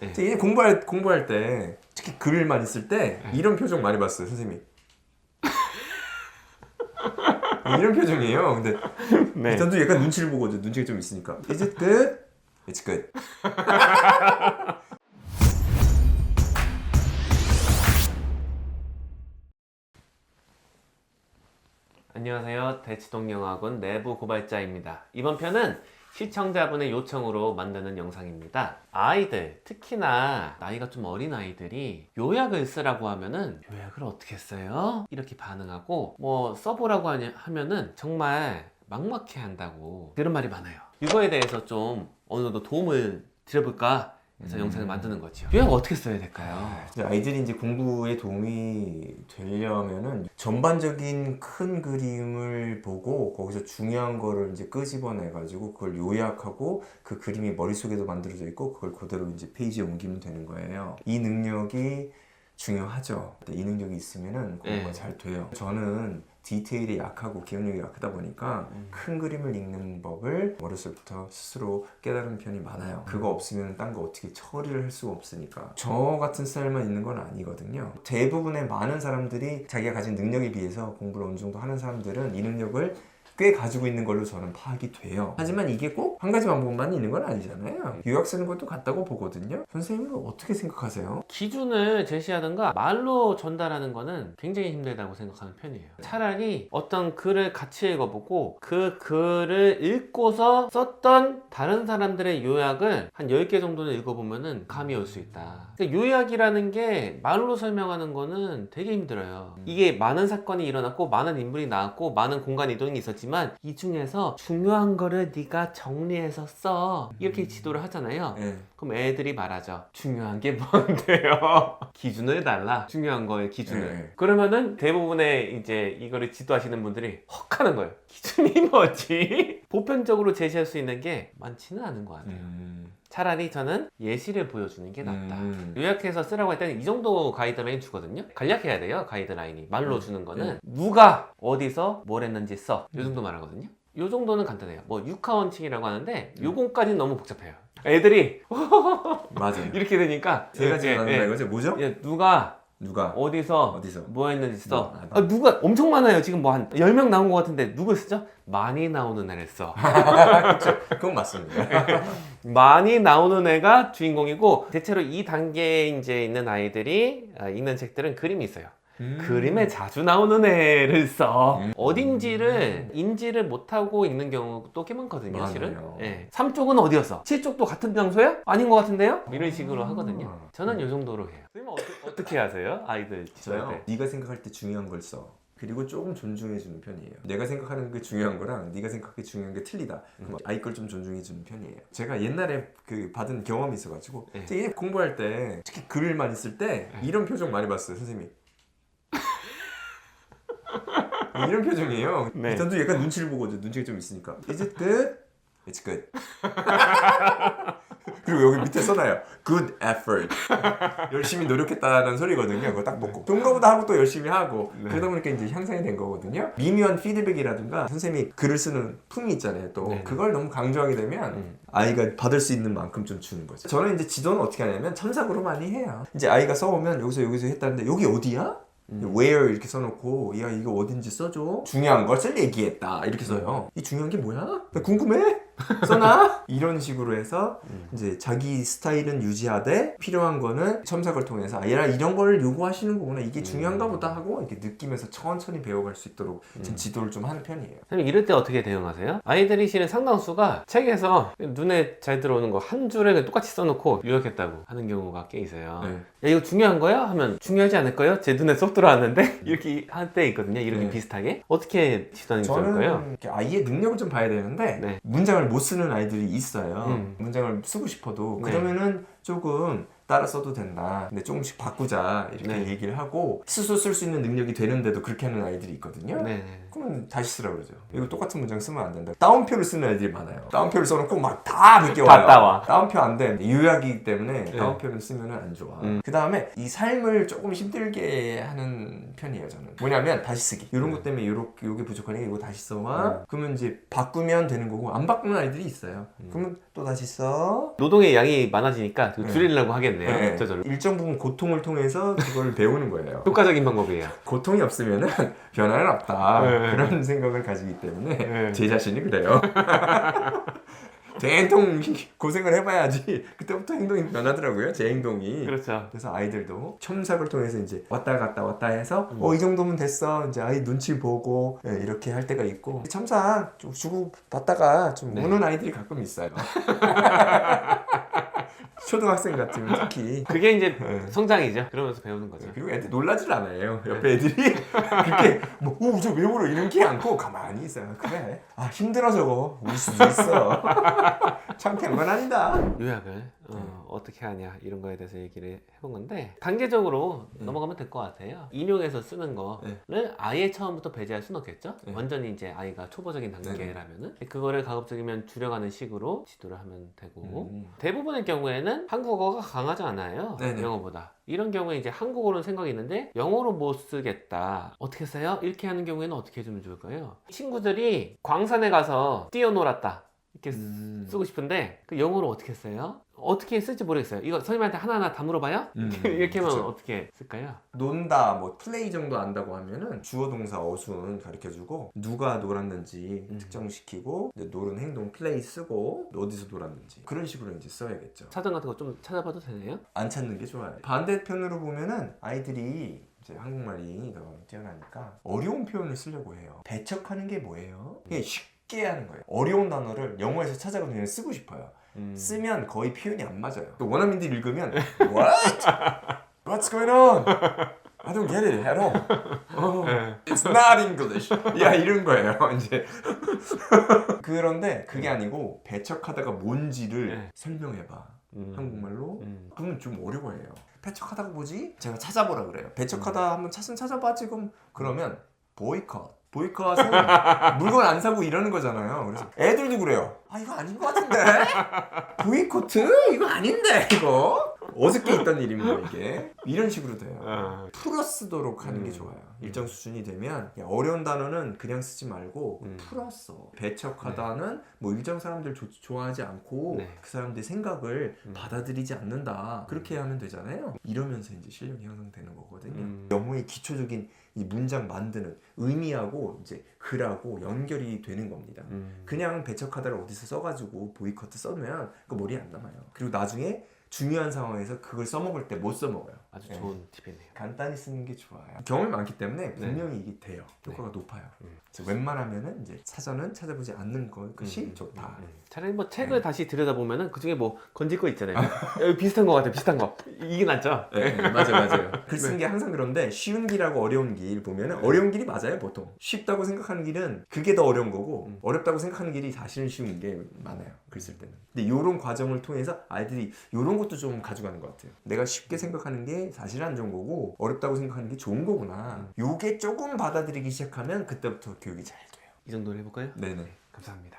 네. 얘 공부할 때 특히 글을 많이 쓸 때 이런 표정 많이 봤어요, 선생님이. 이런 표정이에요. 근데 네. 저도 약간 눈치를 보고 눈치가 좀 있으니까. Is it good? It's good. 안녕하세요. 대치동영어학원 내부 고발자입니다. 이번 편은 시청자분의 요청으로 만드는 영상입니다. 아이들, 특히나 나이가 좀 어린 아이들이 요약을 쓰라고 하면은 요약을 어떻게 써요? 이렇게 반응하고 뭐 써보라고 하면은 정말 막막해 한다고 그런 말이 많아요. 이거에 대해서 좀 어느 정도 도움을 드려볼까 해서 영상을 만드는 거죠. 요약 어떻게 써야 될까요? 아이들이 이제 공부에 도움이 되려면은 전반적인 큰 그림을 보고 거기서 중요한 거를 이제 끄집어내 가지고 그걸 요약하고 그 그림이 머릿속에도 만들어져 있고 그걸 그대로 이제 페이지에 옮기면 되는 거예요. 이 능력이 중요하죠. 이 능력이 있으면은 공부가 잘 돼요. 저는 디테일이 약하고 기억력이 약하다 보니까 큰 그림을 읽는 법을 어렸을 때부터 스스로 깨달은 편이 많아요. 그거 없으면 딴 거 어떻게 처리를 할 수가 없으니까. 저 같은 스타일만 있는 건 아니거든요. 대부분의 많은 사람들이 자기가 가진 능력에 비해서 공부를 어느 정도 하는 사람들은 이 능력을 꽤 가지고 있는 걸로 저는 파악이 돼요. 하지만 이게 꼭 한 가지 방법만 있는 건 아니잖아요. 요약 쓰는 것도 같다고 보거든요. 선생님은 어떻게 생각하세요? 기준을 제시하든가 말로 전달하는 거는 굉장히 힘들다고 생각하는 편이에요. 차라리 어떤 글을 같이 읽어보고 그 글을 읽고서 썼던 다른 사람들의 요약을 한 10개 정도는 읽어보면은 감이 올 수 있다. 그러니까 요약이라는 게 말로 설명하는 거는 되게 힘들어요. 이게 많은 사건이 일어났고 많은 인물이 나왔고 많은 공간 이동이 있었지만 이 중에서 중요한 거를 네가 정리해서 써 이렇게 지도를 하잖아요. 그럼 애들이 말하죠. 중요한 게 뭔데요? 기준을 달라. 중요한 거의 기준을. 그러면은 대부분의 이제 이거를 지도하시는 분들이 헉 하는 거예요. 기준이 뭐지? 보편적으로 제시할 수 있는 게 많지는 않은 것 같아요. 차라리 저는 예시를 보여주는 게 낫다. 요약해서 쓰라고 할 때는 이 정도 가이드라인 주거든요. 간략해야 돼요. 가이드라인이. 말로 주는 거는 누가 어디서 뭘 했는지 써. 요 정도 말하거든요. 요 정도는 간단해요. 뭐 육하원칙이라고 하는데 요건까지는 너무 복잡해요. 애들이 맞아요. 이렇게 되니까 세 가지가 나눈다 이거죠? 뭐죠? 누가 어디서 뭐 했는지 써. 누가 엄청 많아요. 지금 뭐 한 10명 나온 것 같은데 누구 쓰죠? 많이 나오는 애를 써. 그렇죠. 그건 맞습니다. 많이 나오는 애가 주인공이고 대체로 이 단계에 이제 있는 아이들이 읽는 책들은 그림이 있어요. 그림에 자주 나오는 애를 써. 어딘지를 인지를 못하고 읽는 경우도 꽤 많거든요. 실은. 3쪽은 어디였어? 7쪽도 같은 장소야? 아닌 것 같은데요? 이런 식으로 하거든요. 저는 이 정도로 해요. 선생님 어떻게 하세요? 아이들 지도할 때. 네가 생각할 때 중요한 걸 써. 그리고 조금 존중해주는 편이에요. 내가 생각하는 게 중요한 거랑 네가 생각하기 중요한 게 틀리다. 그럼 아이 걸 좀 존중해주는 편이에요. 제가 옛날에 받은 경험이 있어가지고 얘 공부할 때 특히 글을 많이 쓸 때 이런 표정 많이 봤어요, 선생님이. 이런 표정이에요. 저도 약간 눈치를 보고 눈치가 좀 있으니까. Is it good? It's good. 그리고 여기 밑에 써놔요. Good effort. 열심히 노력했다는 소리거든요. 그거 딱 먹고. 좋은 거보다 하고 또 열심히 하고. 그러다 보니까 이제 향상이 된 거거든요. 미묘한 피드백이라든가 선생님이 글을 쓰는 품이 있잖아요. 또 그걸 너무 강조하게 되면 아이가 받을 수 있는 만큼 좀 주는 거죠. 저는 이제 지도는 어떻게 하냐면 첨삭으로 많이 해요. 이제 아이가 써오면 여기서 했다는데 여기 어디야? where 이렇게 써놓고 야 이거 어딘지 써줘. 중요한 것을 얘기했다 이렇게 써요. 이 중요한 게 뭐야? 나 궁금해? 써놔? 이런 식으로 해서 이제 자기 스타일은 유지하되 필요한 거는 첨삭을 통해서 얘라 이런 걸 요구하시는 거구나, 이게 중요한가 보다 하고 이렇게 느끼면서 천천히 배워갈 수 있도록 지도를 좀 하는 편이에요. 선생님 이럴 때 어떻게 대응하세요? 아이들이 실은 상당수가 책에서 눈에 잘 들어오는 거 한 줄에 똑같이 써놓고 요약했다고 하는 경우가 꽤 있어요. 야 이거 중요한 거야? 하면 중요하지 않을까요? 제 눈에 쏙 들어왔는데 이렇게 할 때 있거든요. 이렇게 비슷하게 어떻게 지도하는 게 좋을까요? 저는 아이의 능력을 좀 봐야 되는데 문장을 못 쓰는 아이들이 있어요. 문장을 쓰고 싶어도 그러면은 조금 따라 써도 된다. 근데 조금씩 바꾸자 이렇게 네. 얘기를 하고 스스로 쓸 수 있는 능력이 되는데도 그렇게 하는 아이들이 있거든요. 네네. 그러면 다시 쓰라 그러죠. 이거 똑같은 문장 쓰면 안 된다. 따옴표를 쓰는 애들이 많아요. 따옴표를 써놓고 막 다 늦게 와요. 따와. 따옴표 안 돼. 유약이기 때문에 네. 따옴표를 쓰면 안 좋아. 그 다음에 이 삶을 조금 힘들게 하는 편이에요, 저는. 뭐냐면 다시 쓰기. 이런 것 때문에 요게 부족하니까 이거 다시 써와. 그러면 이제 바꾸면 되는 거고 안 바꾸는 아이들이 있어요. 그러면 또 다시 써. 노동의 양이 많아지니까 줄이려고 하겠네요. 네. 저절로. 일정 부분 고통을 통해서 그걸 배우는 거예요. 효과적인 방법이에요. 고통이 없으면은 변화는 없다. 네. 그런 생각을 가지기 때문에 네. 제 자신이 그래요. 된통 고생을 해봐야지 그때부터 행동이 변하더라고요. 제 행동이. 그렇죠. 그래서 아이들도 첨삭을 통해서 이제 왔다 갔다 왔다 해서 이 정도면 됐어. 이제 아이 눈치 보고 이렇게 할 때가 있고 첨삭 좀 주고 받다가 좀 네. 우는 아이들이 가끔 있어요. 초등학생 같으면 특히. 그게 이제 네. 성장이죠. 그러면서 배우는 거죠. 그리고 애들 놀라질 않아요. 옆에 애들이 그렇게 저 왜 울어 이렇게 않고 가만히 있어요. 그래. 아 힘들어 저거 울 수도 있어. 창피한 건 아니다. 요약을 어떻게 하냐 이런 거에 대해서 얘기를 해본 건데 단계적으로 넘어가면 될 것 같아요. 인용해서 쓰는 거를 아예 처음부터 배제할 수는 없겠죠. 완전히 이제 아이가 초보적인 단계라면은 그거를 가급적이면 줄여가는 식으로 지도를 하면 되고 대부분의 경우에는 한국어가 강하지 않아요. 네네. 영어보다. 이런 경우에 이제 한국어로는 생각이 있는데 영어로 못 쓰겠다. 어떻게 써요? 이렇게 하는 경우에는 어떻게 해주면 좋을까요? 친구들이 광산에 가서 뛰어놀았다. 이렇게 쓰고 싶은데 그 영어로 어떻게 써요? 어떻게 쓸지 모르겠어요. 이거 선생님한테 하나하나 다 물어봐요? 이렇게 하면 그쵸. 어떻게 쓸까요? 논다, 뭐 플레이 정도 안다고 하면은 주어 동사 어순 가르쳐주고 누가 놀았는지 특정시키고 이제 노는 행동 플레이 쓰고 어디서 놀았는지 그런 식으로 이제 써야겠죠. 사전 같은 거 좀 찾아봐도 되나요? 안 찾는 게 좋아요. 반대편으로 보면은 아이들이 이제 한국말이 더 뛰어나니까 어려운 표현을 쓰려고 해요. 배척하는 게 뭐예요? 그냥 쉽게 하는 거예요. 어려운 단어를 영어에서 찾아가서 그냥 쓰고 싶어요. 쓰면 거의 표현이 안 맞아요. 또 원어민들이 읽으면 What? What's going on? I don't get it at all. It's not English. 야 이런 거예요. 이제 그런데 그게 아니고 배척하다가 뭔지를 설명해봐. 한국말로. 그러면 좀 어려워해요. 배척하다가 뭐지? 제가 찾아보라 그래요. 배척하다 한번 찾아봐 지금. 그러면 보이콧. 보이콧은 물건 안 사고 이러는 거잖아요. 그래서 애들도 그래요. 아 이거 아닌 것 같은데? 보이콧? 이거 아닌데 이거? 어저께 있던 일입니다 이게. 이런 식으로 돼요. 풀어 쓰도록 하는 게 좋아요. 일정 수준이 되면 어려운 단어는 그냥 쓰지 말고 풀어 써. 배척하다는 뭐 일정 사람들 좋아하지 않고 그 사람들의 생각을 받아들이지 않는다. 그렇게 하면 되잖아요. 이러면서 이제 실력이 형성되는 거거든요. 영어의 기초적인 이 문장 만드는 의미하고 이제 글하고 연결이 되는 겁니다. 그냥 배척하다를 어디서 써가지고 보이콧 써놓으면 그 머리에 안 남아요. 그리고 나중에 중요한 상황에서 그걸 써먹을 때 못 써먹어요. 아주 좋은 팁이네요. 간단히 쓰는 게 좋아요. 경험이 많기 때문에 분명히 이게 돼요. 효과가 높아요. 웬만하면은 이제 사전은 찾아보지 않는 것이 좋다. 차라리 뭐 책을 다시 들여다보면은 그 중에 뭐 건질 거 있잖아요. 여기 비슷한 거 같아, 비슷한 거. 이게 낫죠? 네, 맞아요. 글 쓰는 게 항상 그런데 쉬운 길하고 어려운 길 보면은 어려운 길이 맞아요, 보통. 쉽다고 생각하는 길은 그게 더 어려운 거고 어렵다고 생각하는 길이 사실은 쉬운 게 많아요, 글 쓸 때는. 근데 이런 과정을 통해서 아이들이 이런 것도 좀 가져가는 것 같아요. 내가 쉽게 생각하는 게 사실은 안 좋은 거고 어렵다고 생각하는 게 좋은 거구나. 요게 조금 받아들이기 시작하면 그때부터 교육이 잘 돼요. 이 정도로 해볼까요? 네네. 감사합니다.